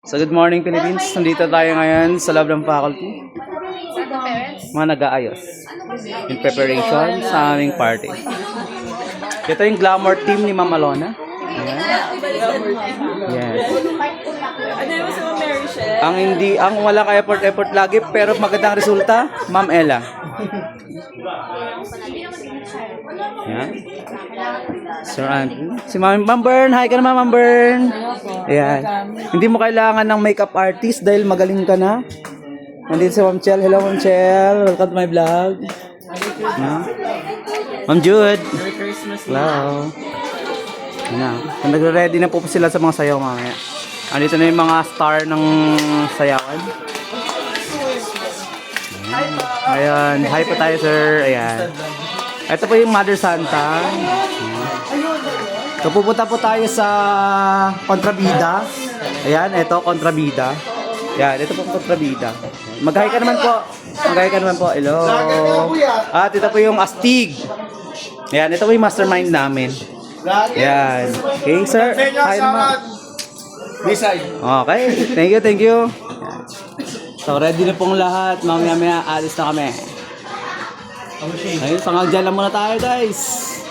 So good morning Philippines, nandito tayo ngayon sa loob ng faculty. Mga nag-aayos in preparation sa aming party. Ito yung glamour team ni Ma'am Alona. Yes. Ang wala ka effort lagi pero magandang resulta, Ma'am Ella. Yan. Sir Andrew. Si Ma'am Bern. Hi ka naman, Ma'am Bern. Ayan. Hindi mo kailangan ng makeup artist dahil magaling ka na. Nandito si Ma'am Chel. Hello, Ma'am Chel. Welcome to my vlog. Yeah. Ma'am Jude. Hello. Ayan. Nagre-ready na po sila sa mga sayaw mamaya. Andito na yung mga star ng sayawan. Ayan. Hi po tayo, sir. Ayan. Ito po yung Mother Santa. So pupunta po tayo sa Kontrabida. Ayan, ito Kontrabida. Ayan, ito po Kontrabida. Mag-hi ka naman po. Mag-hi ka naman po. Hello. At ito po yung Astig. Ayan, ito po yung mastermind namin. Ayan. Okay, sir. Hi naman. Okay. Thank you. So ready na pong lahat. Mamaya alis na kami. Ayun, pangagdyan lang muna tayo guys.